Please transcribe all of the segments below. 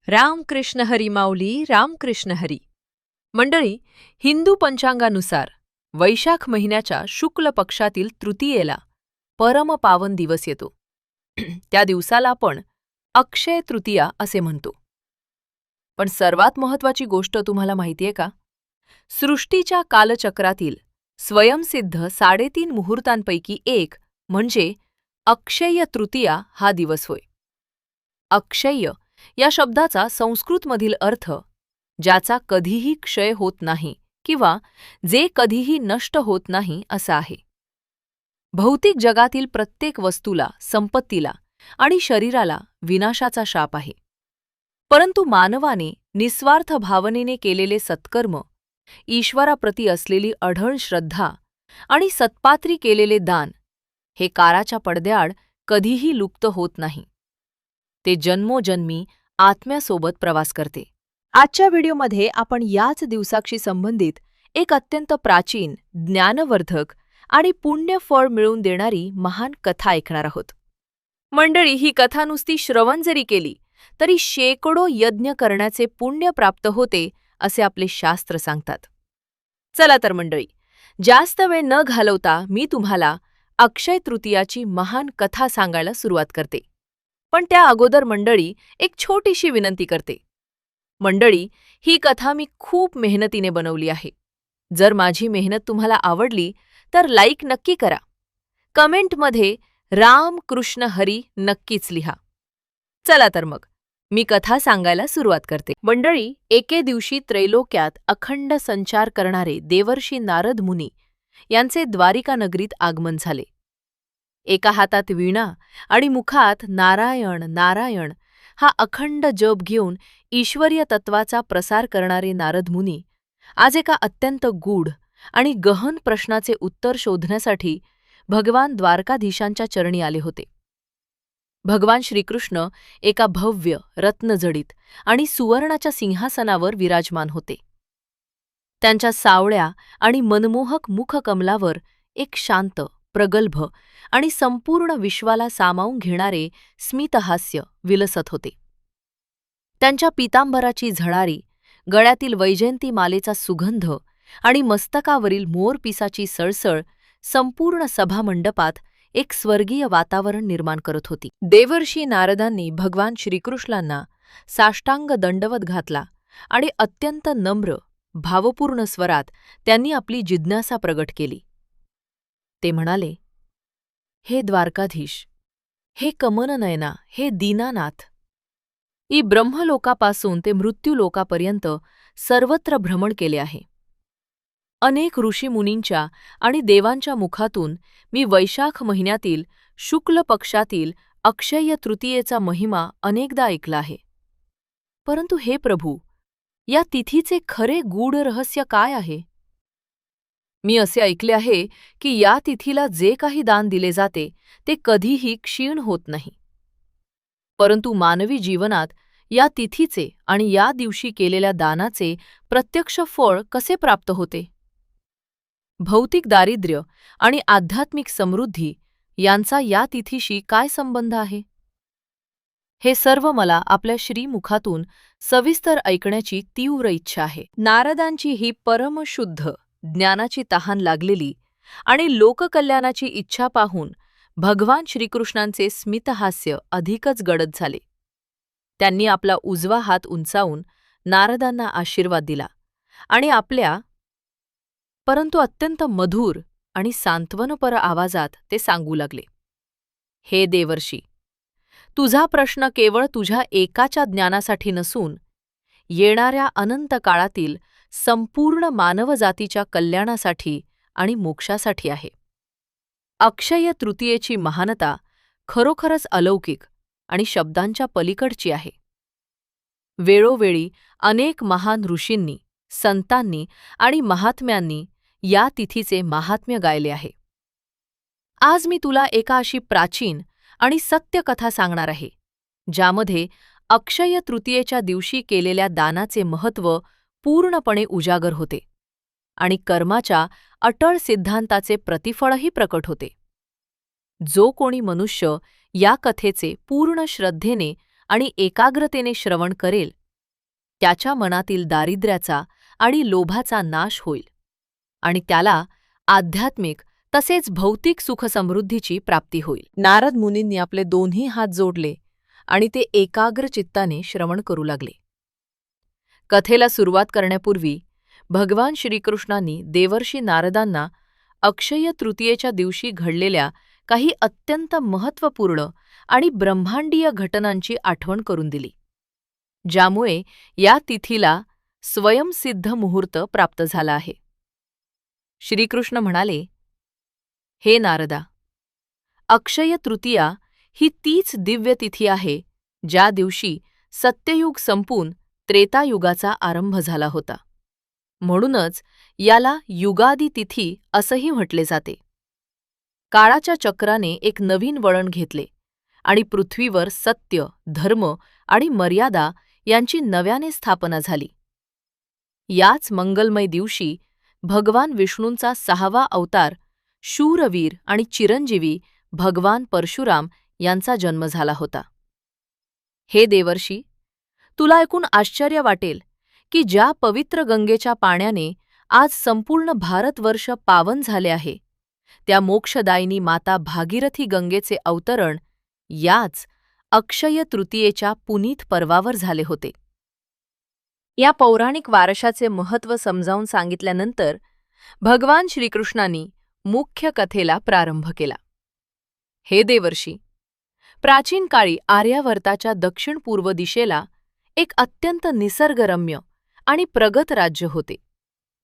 रामकृष्ण हरी माऊली, रामकृष्ण हरी. मंडळी, हिंदू पंचांगानुसार वैशाख महिन्याच्या शुक्ल पक्षातील तृतीयेला परमपावन दिवस येतो. त्या दिवसाला आपण अक्षय तृतीया असे म्हणतो. पण सर्वात महत्त्वाची गोष्ट तुम्हाला माहितीये का? सृष्टीच्या कालचक्रातील स्वयंसिद्ध 3.5 मुहूर्तांपैकी एक म्हणजे अक्षय्य तृतीया हा दिवस होय. अक्षय्य या शब्दाचा संस्कृतमधील अर्थ ज्याचा कधीही क्षय होत नाही किंवा जे कधीही नष्ट होत नाही असा आहे. भौतिक जगातील प्रत्येक वस्तूला, संपत्तीला आणि शरीराला विनाशाचा शाप आहे. परंतु मानवाने निस्वार्थ भावनेने केलेले सत्कर्म, ईश्वराप्रती असलेली अढळ श्रद्धा आणि सत्पात्री केलेले दान हे काळाच्या पडद्याआड कधीही लुप्त होत नाही. ते जन्मोजन्मी आत्म्यासोबत प्रवास करते. आजच्या व्हिडिओमध्ये आपण याच दिवसाशी संबंधित एक अत्यंत प्राचीन, ज्ञानवर्धक आणि पुण्यफळ मिळवून देणारी महान कथा ऐकणार आहोत. मंडळी, ही कथा नुसती श्रवण जरी केली तरी शेकडो यज्ञ करण्याचे पुण्य प्राप्त होते असे आपले शास्त्र सांगतात. चला तर मंडळी, जास्त वेळ न घालवता मी तुम्हाला अक्षय तृतीयाची महान कथा सांगायला सुरुवात करते. पण त्या अगोदर मंडळी, एक छोटीशी विनंती करते. मंडळी, ही कथा मी खूप मेहनतीने बनवली आहे. जर माझी मेहनत तुम्हाला आवडली तर लाईक नक्की करा. कमेंटमध्ये राम कृष्ण हरी नक्कीच लिहा. चला तर मग मी कथा सांगायला सुरुवात करते. मंडळी, एके दिवशी त्रैलोक्यात अखंड संचार करणारे देवर्षी नारद मुनी यांचे द्वारिका नगरीत आगमन झाले. एका हातात वीणा आणि मुखात नारायण नारायण हा अखंड जप घेऊन ईश्वरीय तत्वाचा प्रसार करणारे नारद मुनी आज एका अत्यंत गूढ आणि गहन प्रश्नाचे उत्तर शोधण्यासाठी भगवान द्वारकाधीशांच्या चरणी आले होते. भगवान श्रीकृष्ण एका भव्य, रत्नजडित आणि सुवर्णाच्या सिंहासनावर विराजमान होते. त्यांच्या सावळ्या आणि मनमोहक मुखकमलावर एक शांत, प्रगल्भ आणि संपूर्ण विश्वाला सामावून घेणारे स्मितहास्य विलसत होते. त्यांच्या पीतांबराची झळारी, गळ्यातील वैजयंती मालेचा सुगंध आणि मस्तकावरील मोरपिसाची सळसळ संपूर्ण सभामंडपात एक स्वर्गीय वातावरण निर्माण करत होती. देवर्षी नारदांनी भगवान श्रीकृष्णांना साष्टांग दंडवत घातला आणि अत्यंत नम्र, भावपूर्ण स्वरात त्यांनी आपली जिज्ञासा प्रगट केली. ते म्हणाले, हे द्वारकाधीश, हे कमननयना, हे दीनानाथ, ई ब्रह्मलोकापासून ते मृत्यूलोकापर्यंत सर्वत्र भ्रमण केले आहे. अनेक ऋषीमुनींच्या आणि देवांच्या मुखातून मी वैशाख महिन्यातील शुक्ल पक्षातील अक्षय्य तृतीयेचा महिमा अनेकदा ऐकला आहे. परंतु हे प्रभू, या तिथीचे खरे गूढ रहस्य काय आहे? मी असे ऐकले आहे की या तिथीला जे काही दान दिले जाते ते कधीही क्षीण होत नाही. परंतु मानवी जीवनात या तिथीचे आणि या दिवशी केलेल्या दानाचे प्रत्यक्ष फळ कसे प्राप्त होते? भौतिक दारिद्र्य आणि आध्यात्मिक समृद्धी यांचा या तिथीशी काय संबंध आहे? हे सर्व मला आपल्या श्रीमुखातून सविस्तर ऐकण्याची तीव्र इच्छा आहे. नारदांची ही परमशुद्ध ज्ञानाची तहान लागलेली आणि लोककल्याणाची इच्छा पाहून भगवान श्रीकृष्णांचे स्मितहास्य अधिकच गडद झाले. त्यांनी आपला उजवा हात उंचावून नारदांना आशीर्वाद दिला आणि आपल्या परंतु अत्यंत मधुर आणि सांत्वनपर आवाजात ते सांगू लागले, हे देवर्षी, तुझा प्रश्न केवळ तुझ्या एकाच्या ज्ञानासाठी नसून येणाऱ्या अनंत काळातील संपूर्ण मानवजातीच्या कल्याणासाठी आणि मोक्षासाठी आहे. अक्षय तृतीयेची महानता खरोखरच अलौकिक आणि शब्दांच्या पलीकडची आहे. वेळोवेळी अनेक महान ऋषींनी, संतांनी आणि महात्म्यांनी या तिथीचे महात्म्य गायले आहे. आज मी तुला एका अशी प्राचीन आणि सत्य कथा सांगणार आहे, ज्यामध्ये अक्षय तृतीयेच्या दिवशी केलेल्या दानाचे महत्त्व पूर्णपणे उजागर होते आणि कर्माच्या अटळ सिद्धांताचे प्रतिफळही प्रकट होते. जो कोणी मनुष्य या कथेचे पूर्ण श्रद्धेने आणि एकाग्रतेने श्रवण करेल, त्याच्या मनातील दारिद्र्याचा आणि लोभाचा नाश होईल आणि त्याला आध्यात्मिक तसेच भौतिक सुखसमृद्धीची प्राप्ती होईल. नारद मुनींनी आपले दोन्ही हात जोडले आणि ते एकाग्र चित्ताने श्रवण करू लागले. कथेला सुरुवात करण्यापूर्वी भगवान श्रीकृष्णांनी देवर्षी नारदांना अक्षय तृतीयेच्या दिवशी घडलेल्या काही अत्यंत महत्त्वपूर्ण आणि ब्रह्मांडीय घटनांची आठवण करून दिली, ज्यामुळे या तिथीला स्वयंसिद्ध मुहूर्त प्राप्त झाला आहे. श्रीकृष्ण म्हणाले, हे नारदा, अक्षय तृतीया ही तीच दिव्य तिथी आहे ज्या दिवशी सत्ययुग संपून त्रेतायुगाचा आरंभ झाला होता. म्हणूनच याला युगादी तिथी असंही म्हटले जाते. काळाच्या चक्राने एक नवीन वळण घेतले आणि पृथ्वीवर सत्य, धर्म आणि मर्यादा यांची नव्याने स्थापना झाली. याच मंगलमय दिवशी भगवान विष्णूंचा 6वा अवतार शूरवीर आणि चिरंजीवी भगवान परशुराम यांचा जन्म झाला होता. हे देवर्षी, तुला ऐकून आश्चर्य वाटेल की ज्या पवित्र गंगेच्या पाण्याने आज संपूर्ण भारतवर्ष पावन झाले आहे, त्या मोक्षदायिनी माता भागीरथी गंगेचे अवतरण याच अक्षय तृतीयेच्या पुनीत पर्वावर झाले होते. या पौराणिक वारशाचे महत्त्व समजावून सांगितल्यानंतर भगवान श्रीकृष्णांनी मुख्य कथेला प्रारंभ केला. हे देवर्षी, प्राचीन काळी आर्यावर्ताच्या दक्षिण-पूर्व दिशेला एक अत्यंत निसर्गरम्य आणि प्रगत राज्य होते,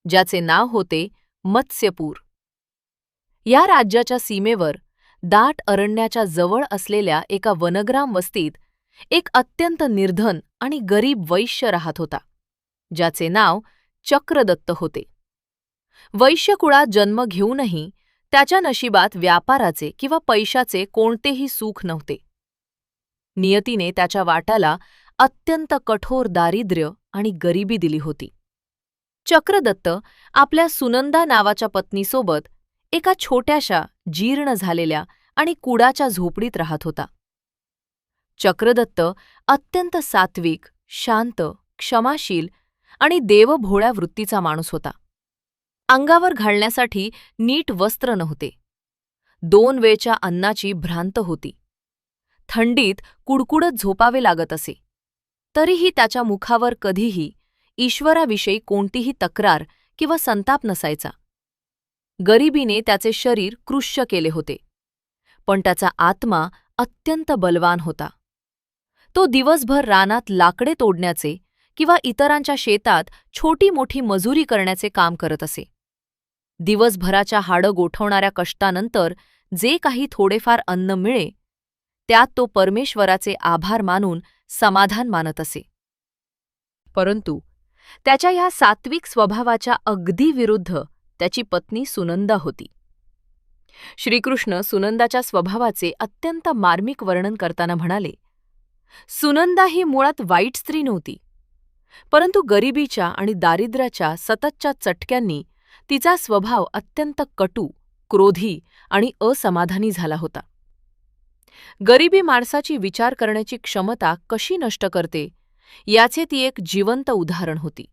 ज्याचे नाव होते मत्स्यपूर. या राज्याच्या सीमेवर दाट अरण्याच्या जवळ असलेल्या एका वनग्राम वस्तीत एक अत्यंत निर्धन आणि गरीब वैश्य राहत होता, ज्याचे नाव चक्रदत्त होते. वैश्यकुळात जन्म घेऊनही त्याच्या नशिबात व्यापाराचे किंवा पैशाचे कोणतेही सुख नव्हते. नियतीने त्याच्या वाट्याला अत्यंत कठोर दारिद्र्य आणि गरिबी दिली होती. चक्रदत्त आपल्या सुनंदा नावाच्या पत्नीसोबत एका छोट्याशा, जीर्ण झालेल्या आणि कुडाच्या झोपडीत राहत होता. चक्रदत्त अत्यंत सात्विक, शांत, क्षमाशील आणि देवभोळ्या वृत्तीचा माणूस होता. अंगावर घालण्यासाठी नीट वस्त्र नव्हते. 2 वेळच्या अन्नाची भ्रांत होती. थंडीत कुडकुडत झोपावे लागत असे. तरीही त्याच्या मुखावर कधीही ईश्वराविषयी कोणतीही तक्रार किंवा संताप नसायचा. गरिबीने त्याचे शरीर कृश्य केले होते, पण त्याचा आत्मा अत्यंत बलवान होता. तो दिवसभर रानात लाकडे तोडण्याचे किंवा इतरांच्या शेतात छोटी मोठी मजुरी करण्याचे काम करत असे. दिवसभराच्या हाडं गोठवणाऱ्या कष्टानंतर जे काही थोडेफार अन्न मिळे, त्यात तो परमेश्वराचे आभार मानून समाधान मानत असे. परंतु त्याच्या ह्या सात्विक स्वभावाच्या अगदी विरुद्ध त्याची पत्नी सुनंदा होती. श्रीकृष्ण सुनंदाच्या स्वभावाचे अत्यंत मार्मिक वर्णन करताना म्हणाले, सुनंदा ही मुळात वाईट स्त्री नव्हती, परंतु गरिबीच्या आणि दारिद्र्याच्या सततच्या चटक्यांनी तिचा स्वभाव अत्यंत कटू, क्रोधी आणि असमाधानी झाला होता. गरिबी माणसाची विचार करण्याची क्षमता कशी नष्ट करते याचे ती एक जिवंत उदाहरण होती.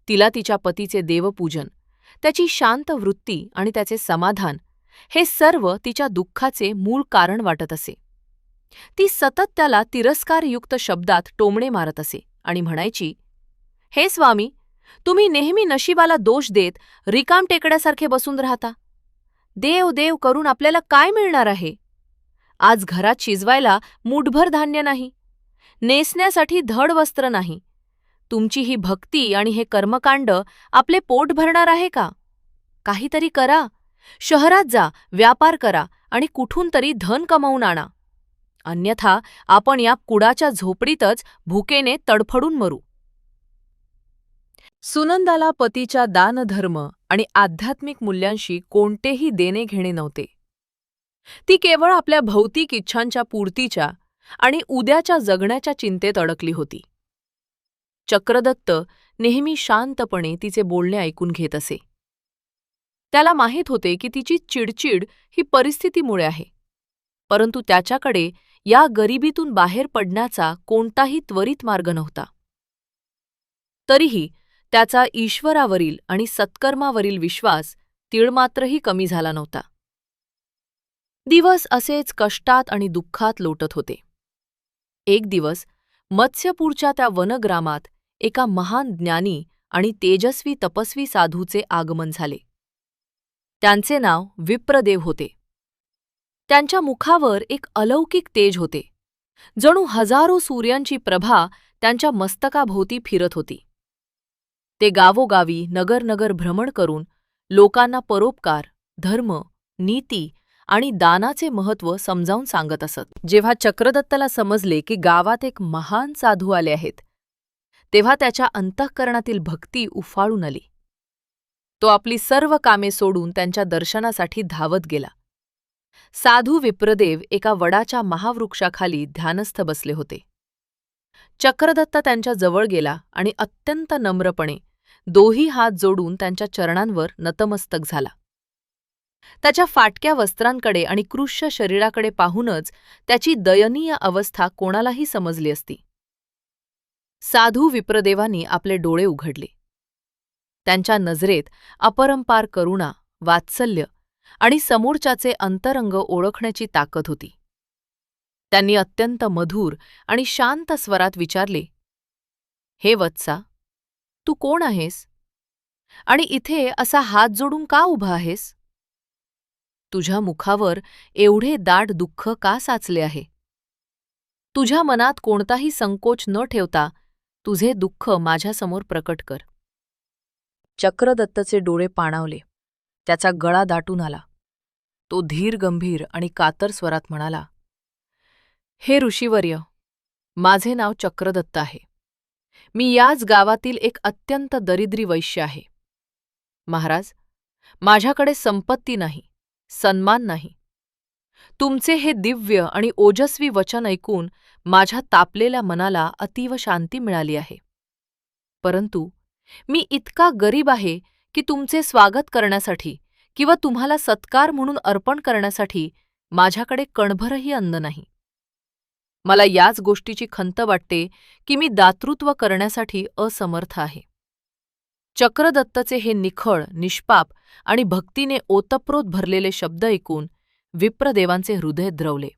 तिला तिच्या पतीचे देवपूजन, त्याची शांत वृत्ती आणि त्याचे समाधान हे सर्व तिच्या दुःखाचे मूळ कारण वाटत असे. ती सतत त्याला तिरस्कारयुक्त शब्दात टोमणे मारत असे आणि म्हणायची, हे स्वामी, तुम्ही नेहमी नशिबाला दोष देत रिकामटेकड्यासारखे बसून राहता. देव देव करून आपल्याला काय मिळणार आहे? आज घरात शिजवायला मूठभर धान्य नाही, नेसण्यासाठी धड वस्त्र नाही. तुमची ही भक्ती आणि हे कर्मकांड आपले पोट भरणार आहे का? काहीतरी करा. शहरात जा, व्यापार करा आणि कुठून तरी धन कमावून आणा. अन्यथा आपण या कुडाच्या झोपडीतच भुकेने तडफडून मरू. सुनंदाला पतीच्या दानधर्म आणि आध्यात्मिक मूल्यांशी कोणतेही देणे घेणे नव्हते. ती केवळ आपल्या भौतिक इच्छांच्या पूर्तीच्या आणि उद्याच्या जगण्याच्या चिंतेत अडकली होती. चक्रदत्त नेहमी शांतपणे तिचे बोलणे ऐकून घेत असे. त्याला माहीत होते की तिची चिडचिड ही परिस्थितीमुळे आहे, परंतु त्याच्याकडे या गरिबीतून बाहेर पडण्याचा कोणताही त्वरित मार्ग नव्हता. तरीही त्याचा ईश्वरावरील आणि सत्कर्मावरील विश्वास तीळमात्रही कमी झाला नव्हता. दिवस असेच कष्टात आणि दुःखात लोटत होते. एक दिवस मत्स्यपूरच्या त्या वनग्रामात एका महान ज्ञानी आणि तेजस्वी तपस्वी साधूचे आगमन झाले. त्यांचे नाव विप्रदेव होते. त्यांच्या मुखावर एक अलौकिक तेज होते. जणू हजारो सूर्यांची प्रभा त्यांच्या मस्तकाभोवती फिरत होती. ते गावोगावी नगरनगर भ्रमण करून लोकांना परोपकार, धर्म, नीती आणि दानाचे महत्त्व समजावून सांगत असत. जेव्हा चक्रदत्तला समजले की गावात एक महान साधू आले आहेत, तेव्हा त्याच्या अंतःकरणातील भक्ती उफाळून आली. तो आपली सर्व कामे सोडून त्यांच्या दर्शनासाठी धावत गेला. साधू विप्रदेव एका वडाच्या महावृक्षाखाली ध्यानस्थ बसले होते. चक्रदत्त त्यांच्या जवळ गेला आणि अत्यंत नम्रपणे दोही हात जोडून त्यांच्या चरणांवर नतमस्तक झाला. त्याच्या फाटक्या वस्त्रांकडे आणि कृश्य शरीराकडे पाहूनच त्याची दयनीय अवस्था कोणालाही समजली असती. साधू विप्रदेवांनी आपले डोळे उघडले. त्यांच्या नजरेत अपरंपार करुणा, वात्सल्य आणि समोरच्याचे अंतरंग ओळखण्याची ताकद होती. त्यांनी अत्यंत मधुर आणि शांत स्वरात विचारले, "हे वत्सा, तू कोण आहेस? आणि इथे असा हात जोडून का उभा आहेस? तुझ्या मुखावर एवढे दाट दुःख का साचले आहे? तुझ्या मनात कोणताही संकोच न ठेवता तुझे दुःख माझ्यासमोर प्रकट कर." चक्रदत्तचे डोळे पाणावले. त्याचा गळा दाटून आला. तो धीर गंभीर आणि कातर स्वरात म्हणाला, "हे ऋषीवर्य, माझे नाव चक्रदत्त आहे. मी याच गावातील एक अत्यंत दरिद्री वैश्य आहे. महाराज, माझ्याकडे संपत्ती नाही, सन्मान नाही. तुमचे हे दिव्य आणि ओजस्वी वचन ऐकून माझ्या तापलेल्या मनाला अतीव शांती मिळाली आहे. परंतु मी इतका गरीब आहे की तुमचे स्वागत करण्यासाठी किंवा तुम्हाला सत्कार म्हणून अर्पण करण्यासाठी माझ्याकडे कणभरही अन्न नाही. मला याच गोष्टीची खंत वाटते की मी दातृत्व करण्यासाठी असमर्थ आहे." चक्रदत्तचे हे निखळ, निष्पाप आणि भक्तीने ओतप्रोत भरलेले शब्द ऐकून विप्रदेवांचे हृदय द्रवले.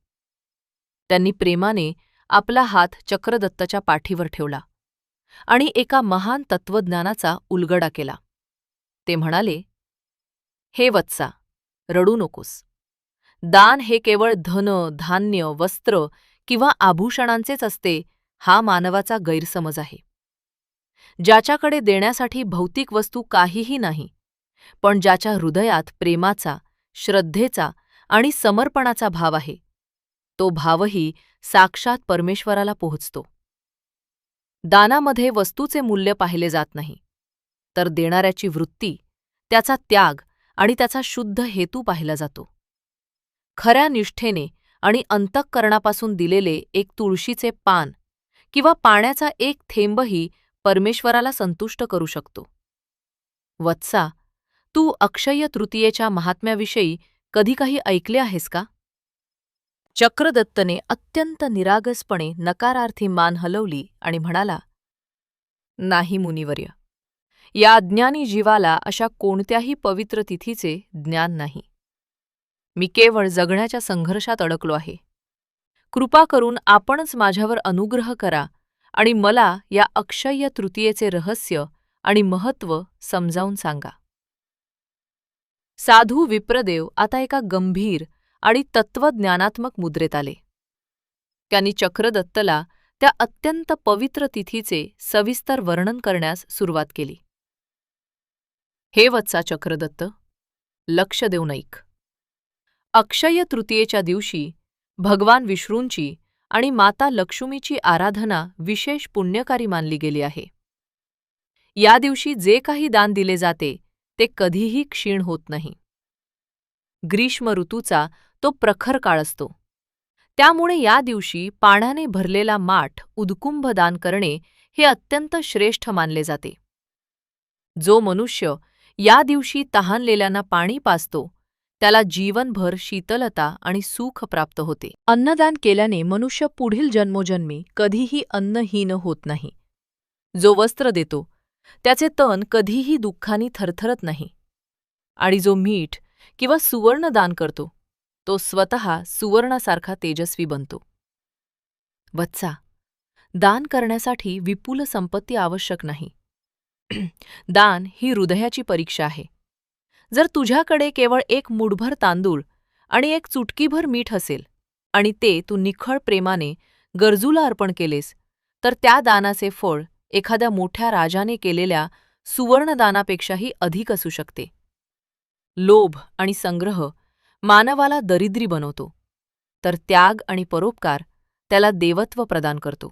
त्यांनी प्रेमाने आपला हात चक्रदत्तच्या पाठीवर ठेवला आणि एका महान तत्त्वज्ञानाचा उलगडा केला. ते म्हणाले, "हे वत्सा, रडू नकोस. दान हे केवळ धन, धान्य, वस्त्र किंवा आभूषणांचेच असते हा मानवाचा गैरसमज आहे. ज्याच्याकडे देण्यासाठी भौतिक वस्तू काहीही नाही, पण ज्याच्या हृदयात प्रेमाचा, श्रद्धेचा आणि समर्पणाचा भाव आहे, तो भावही साक्षात परमेश्वराला पोहोचतो. दानामध्ये वस्तूचे मूल्य पाहिले जात नाही, तर देणाऱ्याची वृत्ती, त्याचा त्याग आणि त्याचा शुद्ध हेतू पाहिला जातो. खऱ्या निष्ठेने आणि अंतःकरणापासून दिलेले एक तुळशीचे पान किंवा पाण्याचा एक थेंबही परमेश्वराला संतुष्ट करू शकतो. वत्सा, तू अक्षय्य तृतीयेच्या महात्म्याविषयी कधी काही ऐकले आहेस का?" चक्रदत्तने अत्यंत निरागसपणे नकारार्थी मान हलवली आणि म्हणाला, "नाही मुनिवर्य, या अज्ञानी जीवाला अशा कोणत्याही पवित्र तिथीचे ज्ञान नाही. मी केवळ जगण्याच्या संघर्षात अडकलो आहे. कृपा करून आपणच माझ्यावर अनुग्रह करा आणि मला या अक्षय्य तृतीयेचे रहस्य आणि महत्त्व समजावून सांगा." साधू विप्रदेव आता एका गंभीर आणि तत्त्वज्ञानात्मक मुद्रेत आले. त्यांनी चक्रदत्तला त्या अत्यंत पवित्र तिथीचे सविस्तर वर्णन करण्यास सुरुवात केली. "हे वत्सा चक्रदत्त, लक्ष देऊन ऐक. अक्षय्य तृतीयेच्या दिवशी भगवान विष्णूंची आणि माता लक्ष्मीची आराधना विशेष पुण्यकारी मानली गेली आहे. या दिवशी जे काही दान दिले जाते ते कधीही क्षीण होत नाही. ग्रीष्म ऋतूचा तो प्रखर काळ असतो. त्यामुळे या दिवशी पाण्याने भरलेला माठ उदकुंभ दान करणे हे अत्यंत श्रेष्ठ मानले जाते. जो मनुष्य या दिवशी तहानलेल्यांना पाणी पाजतो त्याला जीवनभर शीतलता आणि सुख प्राप्त होते. अन्नदान केल्याने मनुष्य पुढील जन्मोजन्मी कधीही अन्नहीन होत नाही. जो वस्त्र देतो त्याचे तन कधीही दुःखाने थरथरत नाही. आणि जो मीठ किंवा सुवर्ण दान करतो तो स्वतः सुवर्णासारखा तेजस्वी बनतो. वत्सा, दान करण्यासाठी विपुल संपत्ती आवश्यक नाही. दान ही हृदयाची परीक्षा आहे. जर तुझ्याकडे केवळ एक मुठभर तांदूळ आणि एक चुटकीभर मीठ असेल आणि ते तू निखळ प्रेमाने गरजूला अर्पण केलेस, तर त्या दानाचे फळ एखाद्या मोठ्या राजाने केलेल्या सुवर्णदानापेक्षाही अधिक असू शकते. लोभ आणि संग्रह मानवाला दरिद्री बनवतो, तर त्याग आणि परोपकार त्याला देवत्व प्रदान करतो.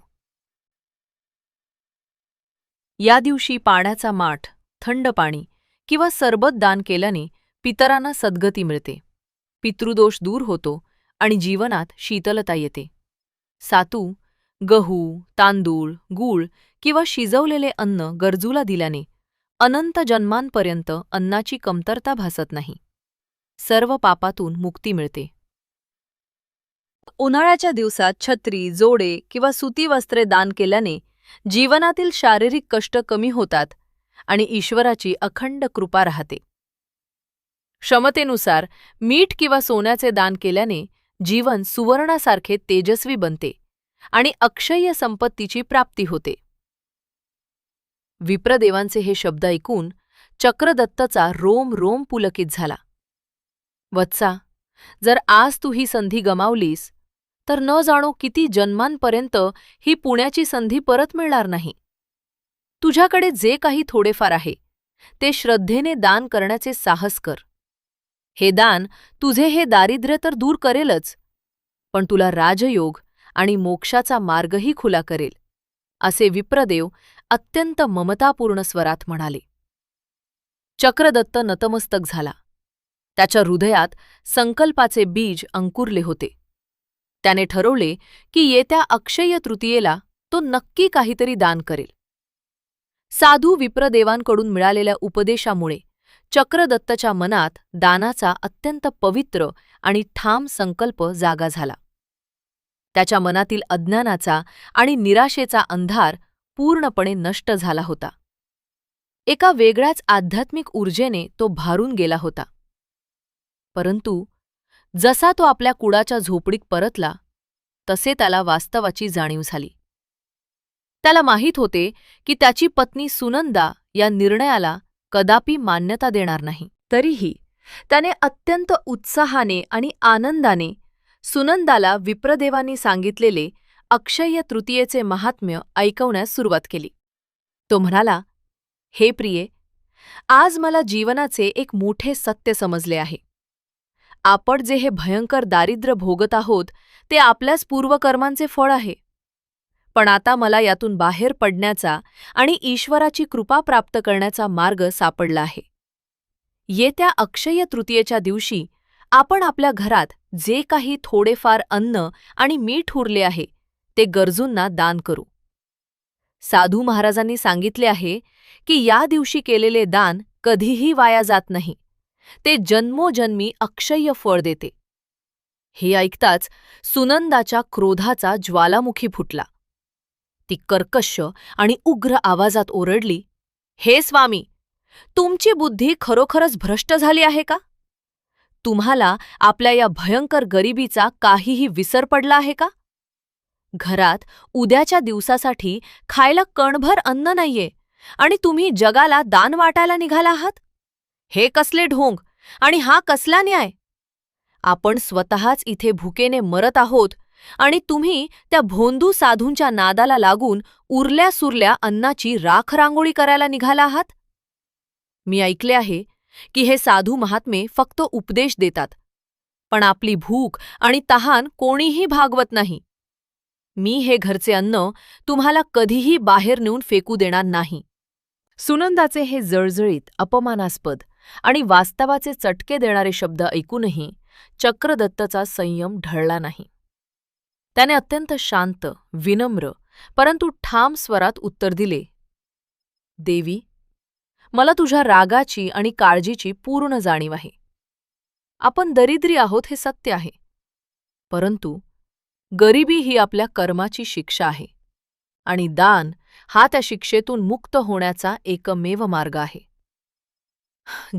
या दिवशी पाण्याचा माठ, थंड पाणी किंवा सरबत दान केल्याने पितरांना सद्गती मिळते, पितृदोष दूर होतो आणि जीवनात शीतलता येते. सातू, गहू, तांदूळ, गूळ किंवा शिजवलेले अन्न गरजूला दिल्याने अनंत जन्मांपर्यंत अन्नाची कमतरता भासत नाही. सर्व पापातून मुक्ती मिळते. उन्हाळ्याच्या दिवसात छत्री, जोडे किंवा सुती वस्त्रे दान केल्याने जीवनातील शारीरिक कष्ट कमी होतात आणि ईश्वराची अखंड कृपा राहते. क्षमतेनुसार मीठ किंवा सोन्याचे दान केल्याने जीवन सुवर्णासारखे तेजस्वी बनते आणि अक्षय्य संपत्तीची प्राप्ती होते. विप्रदेवांचे हे शब्द ऐकून चक्रदत्तचा रोम रोम पुलकित झाला. वत्सा, जर आज तू ही संधी गमावलीस तर न जाणो किती जन्मांपर्यंत ही पुण्याची संधी परत मिळणार नाही. तुझ्याकडे जे काही थोडेफार आहे ते श्रद्धेने दान करण्याचे साहस कर. हे दान तुझे हे दारिद्र्य तर दूर करेलच, पण तुला राजयोग आणि मोक्षाचा मार्गही खुला करेल, असे विप्रदेव अत्यंत ममतापूर्ण स्वरात म्हणाले. चक्रदत्त नतमस्तक झाला. त्याच्या हृदयात संकल्पाचे बीज अंकुरले होते. त्याने ठरवले की येत्या अक्षय्य तृतीयेला तो नक्की काहीतरी दान करेल. साधू विप्रदेवांकडून मिळालेल्या उपदेशामुळे चक्रदत्तच्या मनात दानाचा अत्यंत पवित्र आणि ठाम संकल्प जागा झाला. त्याच्या मनातील अज्ञानाचा आणि निराशेचा अंधार पूर्णपणे नष्ट झाला होता. एका वेगळ्याच आध्यात्मिक ऊर्जेने तो भारून गेला होता. परंतु जसा तो आपल्या कुडाच्या झोपडीत परतला तसे त्याला वास्तवाची जाणीव झाली. त्याला माहीत होते की त्याची पत्नी सुनंदा या निर्णयाला कदापि मान्यता देणार नाही. तरीही त्याने अत्यंत उत्साहाने आणि आनंदाने सुनंदाला विप्रदेवांनी सांगितलेले अक्षय्य तृतीयेचे महात्म्य ऐकवण्यास सुरुवात केली. तो म्हणाला, हे प्रिये, आज मला जीवनाचे एक मोठे सत्य समजले आहे. आपण जे हे भयंकर दारिद्र्य भोगत आहोत ते आपल्याच पूर्वकर्मांचे फळ आहे. पण आता मला यातून बाहेर पडण्याचा आणि ईश्वराची कृपा प्राप्त करण्याचा मार्ग सापडला आहे. येत्या अक्षय्य तृतीयेच्या दिवशी आपण आपल्या घरात जे काही थोडेफार अन्न आणि मीठ उरले आहे ते गरजूंना दान करू. साधू महाराजांनी सांगितले आहे की या दिवशी केलेले दान कधीही वाया जात नाही. ते जन्मोजन्मी अक्षय्य फळ देते. हे ऐकताच सुनंदाच्या क्रोधाचा ज्वालामुखी फुटला. ती कर्कश आणि उग्र आवाजात ओरडली, हे स्वामी, तुमची बुद्धी खरोखरच भ्रष्ट झाली आहे का? तुम्हाला आपल्या या भयंकर गरिबीचा काहीही विसर पडला आहे का? घरात उद्याच्या दिवसासाठी खायला कणभर अन्न नाहीये आणि तुम्ही जगाला दान वाटायला निघाला आहात? हे कसले ढोंग आणि हा कसला न्याय? आपण स्वतःच इथे भुकेने मरत आहोत आणि तुम्ही त्या भोंदू साधूंच्या नादाला लागून उरल्या सुरल्या अन्नाची राख रांगोळी करायला निघाला आहात? मी ऐकले आहे की हे साधू महात्मे फक्त उपदेश देतात, पण आपली भूक आणि तहान कोणीही भागवत नाही. मी हे घरचे अन्न तुम्हाला कधीही बाहेर नेऊन फेकू देणार नाही. सुनंदाचे हे जळजळीत, अपमानास्पद आणि वास्तवाचे चटके देणारे शब्द ऐकूनही चक्रदत्तचा संयम ढळला नाही. त्याने अत्यंत शांत, विनम्र परंतु ठाम स्वरात उत्तर दिले, देवी, मला तुझ्या रागाची आणि काळजीची पूर्ण जाणीव आहे. आपण दरिद्री आहोत हे सत्य आहे. परंतु गरिबी ही आपल्या कर्माची शिक्षा आहे आणि दान हा त्या शिक्षेतून मुक्त होण्याचा एकमेव मार्ग आहे.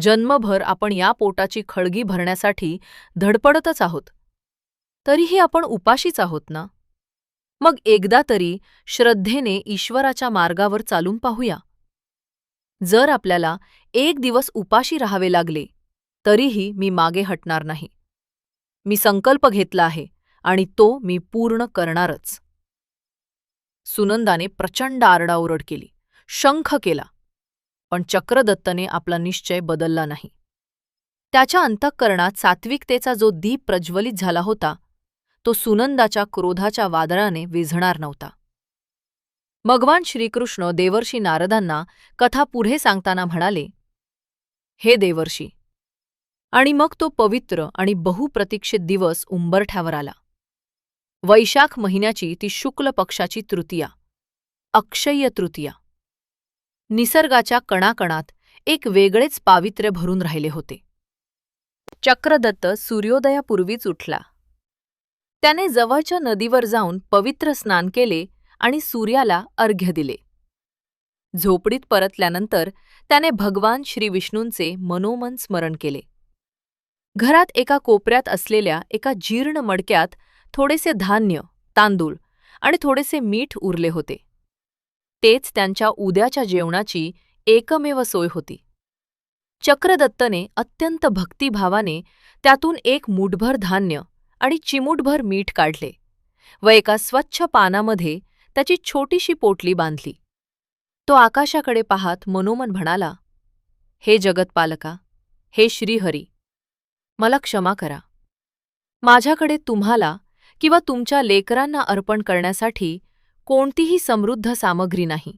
जन्मभर आपण या पोटाची खळगी भरण्यासाठी धडपडतच आहोत. तरीही आपण उपाशीच आहोत ना? मग एकदा तरी श्रद्धेने ईश्वराच्या मार्गावर चालून पाहूया. जर आपल्याला एक दिवस उपाशी राहावे लागले, तरीही मी मागे हटणार नाही. मी संकल्प घेतला आहे आणि तो मी पूर्ण करणारच. सुनंदाने प्रचंड आरडाओरड केली, शंख केला. पण चक्रदत्तने आपला निश्चय बदलला नाही. त्याच्या अंतःकरणात सात्विकतेचा जो दीप प्रज्वलित झाला होता, तो सुनंदाच्या क्रोधाच्या वादळाने विझणार नव्हता. भगवान श्रीकृष्ण देवर्षी नारदांना कथा पुढे सांगताना म्हणाले, हे देवर्षी. आणि मग तो पवित्र आणि बहुप्रतीक्षित दिवस उंबरठ्यावर आला. वैशाख महिन्याची ती शुक्ल पक्षाची तृतीया, अक्षय्य तृतीया. निसर्गाच्या कणाकणात एक वेगळेच पावित्र्य भरून राहिले होते. चक्रदत्त सूर्योदयापूर्वीच उठला. त्याने जवळच्या नदीवर जाऊन पवित्र स्नान केले आणि सूर्याला अर्घ्य दिले. झोपडीत परतल्यानंतर त्याने भगवान श्री विष्णूंचे मनोमन स्मरण केले. घरात एका कोपऱ्यात असलेल्या एका जीर्ण मडक्यात थोडेसे धान्य, तांदूळ आणि थोडेसे मीठ उरले होते. तेच त्यांच्या उद्याच्या जेवणाची एकमेव सोय होती. चक्रदत्तने अत्यंत भक्तिभावाने त्यातून एक मूठभर धान्य आणि चिमूटभर मीठ काढले व एका स्वच्छ पानामध्ये त्याची छोटीशी पोटली बांधली. तो आकाशाकडे पाहत मनोमन म्हणाला, हे जगतपालका, हे श्रीहरी, मला क्षमा करा. माझ्याकडे तुम्हाला किंवा तुमच्या लेकरांना अर्पण करण्यासाठी कोणतीही समृद्ध सामग्री नाही.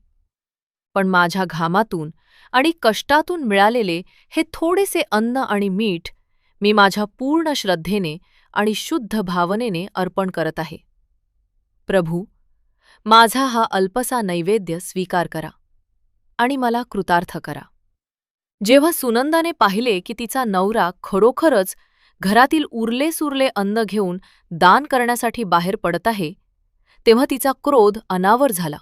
पण माझ्या घामातून आणि कष्टातून मिळालेले हे थोडेसे अन्न आणि मीठ मी माझ्या पूर्ण श्रद्धेने आणि शुद्ध भावनेने अर्पण करत आहे. प्रभू, माझा हा अल्पसा नैवेद्य स्वीकार करा आणि मला कृतार्थ करा. जेव्हा सुनंदाने पाहिले की तिचा नवरा खरोखरच घरातील उरले-सुरले अन्न घेऊन दान करण्यासाठी बाहेर पडत आहे, तेव्हा तिचा क्रोध अनावर झाला.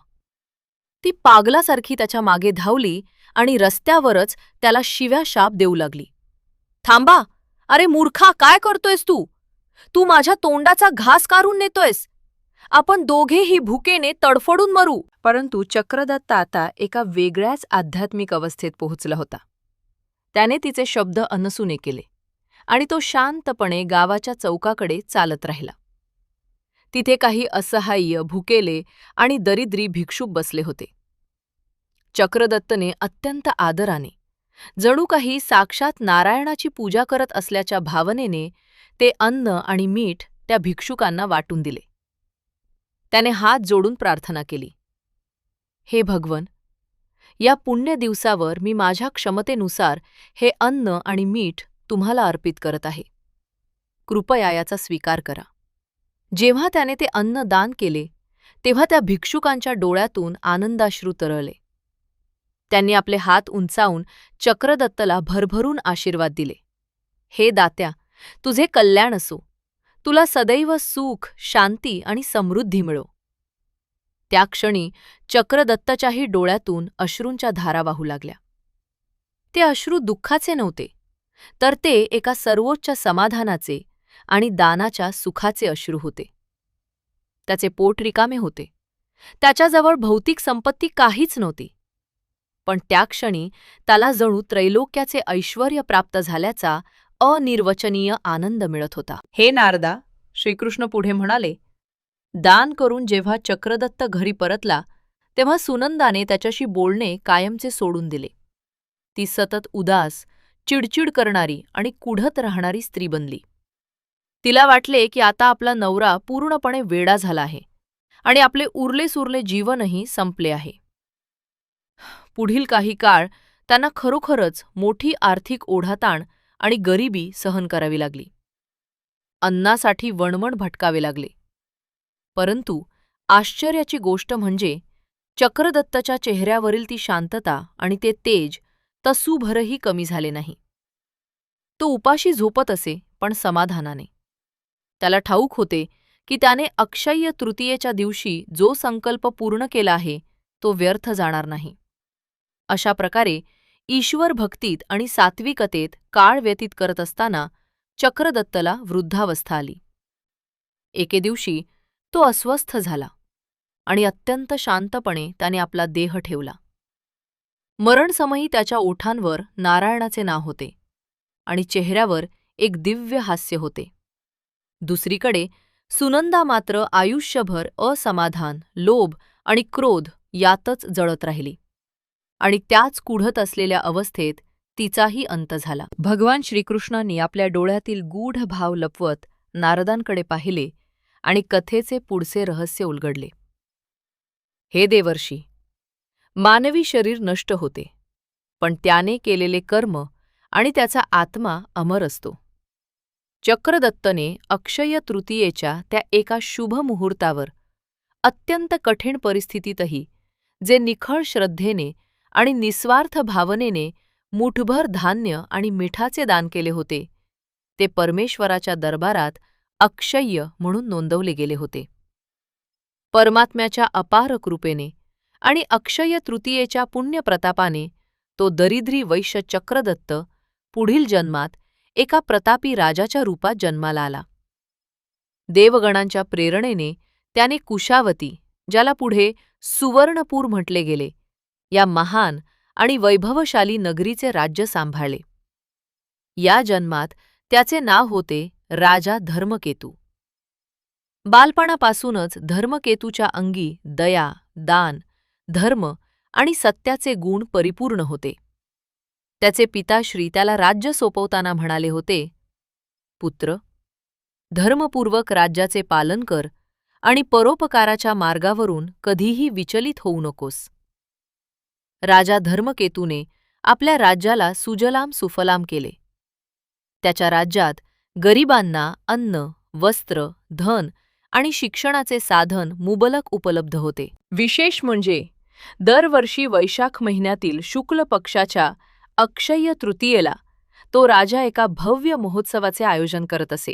ती पागलासारखी त्याच्या मागे धावली आणि रस्त्यावरच त्याला शिव्या शाप देऊ लागली. थांबा, अरे मूर्खा, काय करतोयस तू? तू माझ्या तोंडाचा घास काढून नेतोयस. आपण दोघेही भुकेने तडफडून मरू. परंतु चक्रदत्त आता एका वेगळ्याच आध्यात्मिक अवस्थेत पोहोचला होता. त्याने तिचे शब्द अनसुने केले आणि तो शांतपणे गावाच्या चौकाकडे चालत राहिला. तिथे काही असहाय्य, भुकेले आणि दरिद्री भिक्षुक बसले होते. चक्रदत्तने अत्यंत आदराने, जणू काही साक्षात नारायणाची पूजा करत असल्याच्या भावनेने ते अन्न आणि मीठ त्या भिक्षुकांना वाटून दिले. त्याने हात जोडून प्रार्थना केली, हे भगवन, या पुण्य दिवसावर मी माझ्या क्षमतेनुसार हे अन्न आणि मीठ तुम्हाला अर्पित करत आहे. कृपया याचा स्वीकार करा. जेव्हा त्याने ते अन्न दान केले, तेव्हा त्या भिक्षुकांच्या डोळ्यातून आनंदाश्रू तरळले. त्यांनी आपले हात उंचावून चक्रदत्तला भरभरून आशीर्वाद दिले. हे दात्या, तुझे कल्याण असो. तुला सदैव सुख, शांती आणि समृद्धी मिळो. त्या क्षणी चक्रदत्तच्याही डोळ्यातून अश्रूंच्या धारा वाहू लागल्या. ते अश्रू दुःखाचे नव्हते, तर ते एका सर्वोच्च समाधानाचे आणि दानाच्या सुखाचे अश्रू होते. त्याचे पोट रिकामे होते. त्याच्याजवळ भौतिक संपत्ती काहीच नव्हती. पण त्या क्षणी त्याला जणू त्रैलोक्याचे ऐश्वर्य प्राप्त झाल्याचा अनिर्वचनीय आनंद मिळत होता. हे नारदा, श्रीकृष्ण पुढे म्हणाले, दान करून जेव्हा चक्रदत्त घरी परतला, तेव्हा सुनंदाने त्याच्याशी बोलणे कायमचे सोडून दिले. ती सतत उदास, चिडचिड करणारी आणि कुढत राहणारी स्त्री बनली. तिला वाटले की आता आपला नवरा पूर्णपणे वेडा झाला आहे आणि आपले उरले-सुरले जीवनही संपले आहे. पुढील काही काळ त्यांना खरोखरच मोठी आर्थिक ओढाताण आणि गरिबी सहन करावी लागली. अन्नासाठी वणवण भटकावे लागले. परंतु आश्चर्याची गोष्ट म्हणजे चक्रदत्तच्या चेहऱ्यावरील ती शांतता आणि ते तेज तसूभरही कमी झाले नाही. तो उपाशी झोपत असे, पण समाधानाने. त्याला ठाऊक होते की त्याने अक्षय्य तृतीयेच्या दिवशी जो संकल्प पूर्ण केला आहे तो व्यर्थ जाणार नाही. अशा प्रकारे ईश्वर भक्तीत आणि सात्विकतेत काळ व्यतीत करत असताना चक्रदत्तला वृद्धावस्था आली. एके दिवशी तो अस्वस्थ झाला आणि अत्यंत शांतपणे त्याने आपला देह ठेवला. मरणसमयी त्याच्या ओठांवर नारायणाचे नाव होते आणि चेहऱ्यावर एक दिव्य हास्य होते. दुसरीकडे सुनंदा मात्र आयुष्यभर असमाधान, लोभ आणि क्रोध यातच जळत राहिली आणि त्याच कुढत असलेल्या अवस्थेत तिचाही अंत झाला. भगवान श्रीकृष्णांनी आपल्या डोळ्यातील गूढ भाव लपवत नारदांकडे पाहिले आणि कथेचे पुढचे रहस्य उलगडले. हे देवर्षी, मानवी शरीर नष्ट होते, पण त्याने केलेले कर्म आणि त्याचा आत्मा अमर असतो. चक्रदत्तने अक्षय तृतीयेच्या त्या एका शुभ मुहूर्तावर अत्यंत कठीण परिस्थितीतही जे निखळ श्रद्धेने आणि निस्वार्थ भावनेने मुठभर धान्य आणि मिठाचे दान केले होते, ते परमेश्वराच्या दरबारात अक्षय्य म्हणून नोंदवले गेले होते. परमात्म्याच्या अपार कृपेने आणि अक्षय तृतीयेच्या पुण्यप्रतापाने तो दरिद्री वैश्य चक्रदत्त पुढील जन्मात एका प्रतापी राजाच्या रूपात जन्माला आला. देवगणांच्या प्रेरणेने त्याने कुशावती, ज्याला पुढे सुवर्णपूर म्हटले गेले, या महान आणि वैभवशाली नगरीचे राज्य सांभाळले. या जन्मात त्याचे नाव होते राजा धर्मकेतू. बालपणापासूनच धर्मकेतूच्या अंगी दया, दान, धर्म आणि सत्याचे गुण परिपूर्ण होते. त्याचे पिताश्री त्याला राज्य सोपवताना म्हणाले होते, पुत्र, धर्मपूर्वक राज्याचे पालन कर आणि परोपकाराच्या मार्गावरून कधीही विचलित होऊ नकोस. राजा धर्मकेतूने आपल्या राज्याला सुजलाम सुफलाम केले. त्याच्या राज्यात गरिबांना अन्न, वस्त्र, धन आणि शिक्षणाचे साधन मुबलक उपलब्ध होते. विशेष म्हणजे दरवर्षी वैशाख महिन्यातील शुक्ल पक्षाच्या अक्षय्य तृतीयेला तो राजा एका भव्य महोत्सवाचे आयोजन करत असे.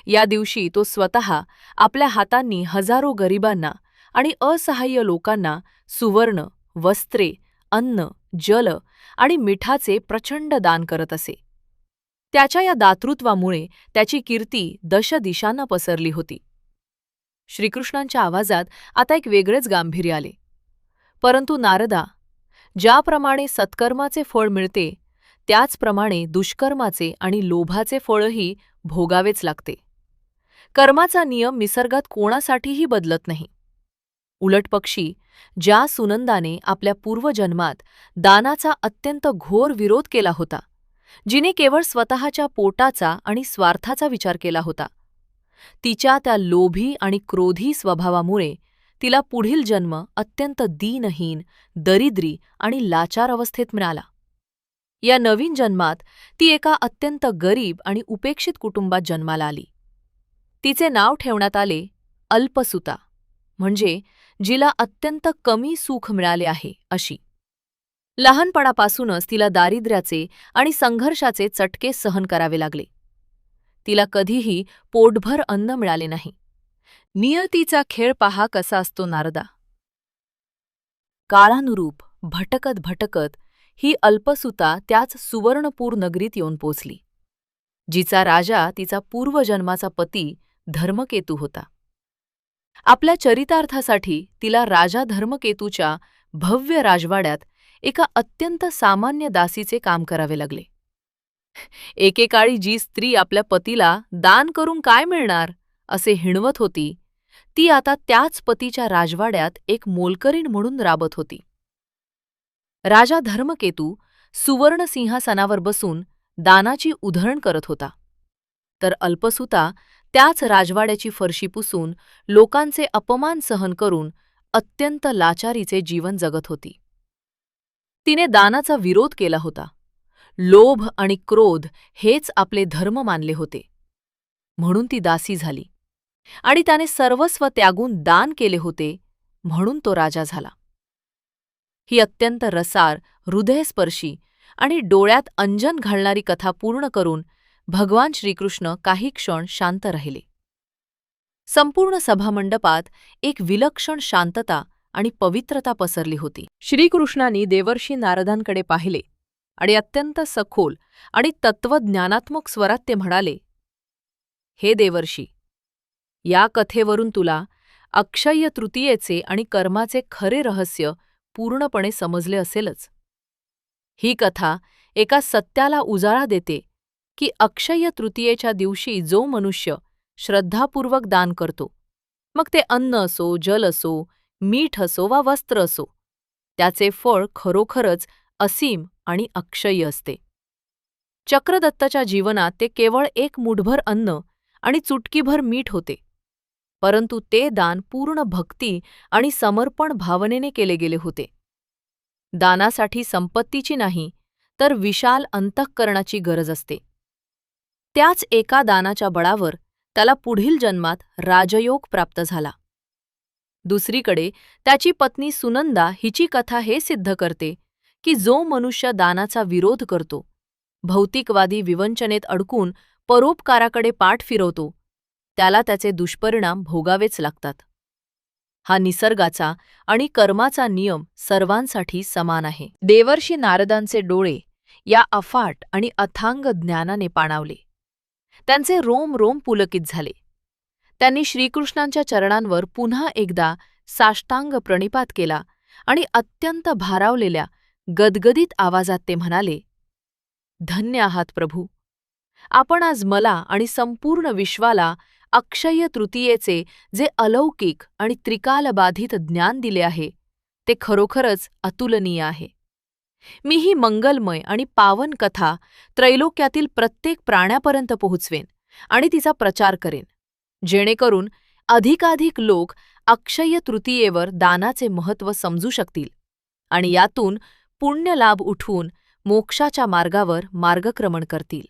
या दिवशी तो स्वतः आपल्या हातांनी हजारो गरिबांना आणि असहाय्य लोकांना सुवर्ण, वस्त्रे, अन्न, जल आणि मिठाचे प्रचंड दान करत असे. त्याच्या या दातृत्वामुळे त्याची कीर्ती दशदिशांना पसरली होती. श्रीकृष्णांच्या आवाजात आता एक वेगळेच गांभीर्य आले. परंतु नारदा, ज्याप्रमाणे सत्कर्माचे फळ मिळते त्याचप्रमाणे दुष्कर्माचे आणि लोभाचे फळही भोगावेच लागते. कर्माचा नियम निसर्गात कोणासाठीही बदलत नाही. उलटपक्षी ज्या सुनंदाने आपल्या पूर्वजन्मात दानाचा अत्यंत घोर विरोध केला होता, जिने केवळ स्वतःच्या पोटाचा आणि स्वार्थाचा विचार केला होता, तिच्या त्या लोभी आणि क्रोधी स्वभावामुळे तिला पुढील जन्म अत्यंत दीनहीन, दरिद्री आणि लाचार अवस्थेत मिळाला. या नवीन जन्मात ती एका अत्यंत गरीब आणि उपेक्षित कुटुंबात जन्माला आली. तिचे नाव ठेवण्यात आले अल्पसुता, म्हणजे जिला अत्यंत कमी सुख मिळाले आहे अशी. लहानपणापासूनच तिला दारिद्र्याचे आणि संघर्षाचे चटके सहन करावे लागले. तिला कधीही पोटभर अन्न मिळाले नाही. नियतीचा खेळ पहा कसा असतो नारदा. काळानुरूप भटकत भटकत ही अल्पसुता त्याच सुवर्णपूर नगरीत येऊन पोचली, जिचा राजा तिचा पूर्वजन्माचा पती धर्मकेतू होता. आपल्या चरितार्थासाठी तिला राजा धर्मकेतूच्या भव्य राजवाड्यात एका अत्यंत सामान्य दासीचे काम करावे लागले. एकेकाळी जी स्त्री आपल्या पतीला दान करून काय मिळणार असे हिणवत होती, ती आता त्याच पतीच्या राजवाड्यात एक मोलकरीण म्हणून राबत होती. राजा धर्मकेतू सुवर्ण सिंहासनावर बसून दानाची उधळण करत होता, तर अल्पसुता त्याच राजवाड्याची फरशी पुसून लोकांचे अपमान सहन करून अत्यंत लाचारीचे जीवन जगत होती. तिने दानाचा विरोध केला होता. लोभ आणि क्रोध हेच आपले धर्म मानले होते, म्हणून ती दासी झाली, आणि त्याने सर्वस्व त्यागून दान केले होते, म्हणून तो राजा झाला. ही अत्यंत रसाळ, हृदयस्पर्शी आणि डोळ्यात अंजन घालणारी कथा पूर्ण करून भगवान श्रीकृष्ण काही क्षण शांत राहिले. संपूर्ण सभामंडपात एक विलक्षण शांतता आणि पवित्रता पसरली होती. श्रीकृष्णांनी देवर्षी नारदांकडे पाहिले आणि अत्यंत सखोल आणि तत्वज्ञानात्मक स्वरात ते म्हणाले, हे देवर्षी, या कथेवरून तुला अक्षय्य तृतीयेचे आणि कर्माचे खरे रहस्य पूर्णपणे समजले असेलच. ही कथा एका सत्याला उजाळा देते की अक्षय्य तृतीयेच्या दिवशी जो मनुष्य श्रद्धापूर्वक दान करतो, मग ते अन्न असो, जल असो, मीठ असो वा वस्त्र असो, त्याचे फळ खरोखरच असीम आणि अक्षय्य असते. चक्रदत्ताच्या जीवनात ते केवळ एक मुठभर अन्न आणि चुटकीभर मीठ होते, परंतु ते दान पूर्ण भक्ती आणि समर्पण भावनेने केले गेले होते. दानासाठी संपत्तीची नाही, तर विशाल अंतःकरणाची गरज असते. त्याच एका दानाच्या बळावर त्याला पुढील जन्मात राजयोग प्राप्त झाला. दुसरीकडे त्याची पत्नी सुनंदा हिची कथा हे सिद्ध करते की जो मनुष्य दानाचा विरोध करतो, भौतिकवादी विवंचनेत अडकून परोपकाराकडे पाठ फिरवतो, त्याला त्याचे दुष्परिणाम भोगावेच लागतात. हा निसर्गाचा आणि कर्माचा नियम सर्वांसाठी समान आहे. देवर्षी नारदांचे डोळे या अफाट आणि अथांग ज्ञानाने पाणावले. त्यांचे रोम रोम पुलकित झाले. त्यांनी श्रीकृष्णांच्या चरणांवर पुन्हा एकदा साष्टांग प्रणिपात केला आणि अत्यंत भारावलेल्या गदगदित आवाजात ते म्हणाले, धन्य आहात प्रभू. आपण आज मला आणि संपूर्ण विश्वाला अक्षय्य तृतीयेचे जे अलौकिक आणि त्रिकालबाधित ज्ञान दिले आहे, ते खरोखरच अतुलनीय आहे. मी ही मंगलमय आणि पावन कथा त्रैलोक्यातील प्रत्येक प्राण्यापर्यंत पोहोचवेन आणि तिचा प्रचार करेन, जेणेकरून अधिकाधिक लोक अक्षय्य तृतीयेवर दानाचे महत्त्व समजू शकतील आणि यातून पुण्यलाभ उठवून मोक्षाच्या मार्गावर मार्गक्रमण करतील.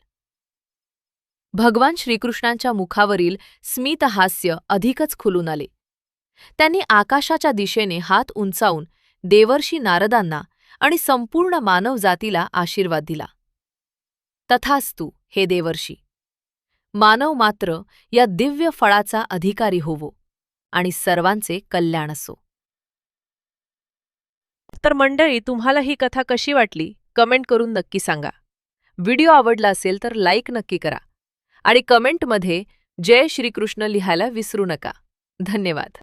भगवान श्रीकृष्णांच्या मुखावरील स्मितहास्य अधिकच खुलून आले. त्यांनी आकाशाच्या दिशेने हात उंचावून देवर्षी नारदांना आणि संपूर्ण मानवजातीला आशीर्वाद दिला. तथास्तु, हे देवर्षी. मानव मात्र या दिव्य फळाचा अधिकारी होवो आणि सर्वांचे कल्याण असो. तर मंडळी, तुम्हाला ही कथा कशी वाटली कमेंट करून नक्की सांगा. व्हिडिओ आवडला असेल तर लाईक नक्की करा आणि कमेंटमध्ये जय श्रीकृष्ण लिहायला विसरू नका. धन्यवाद.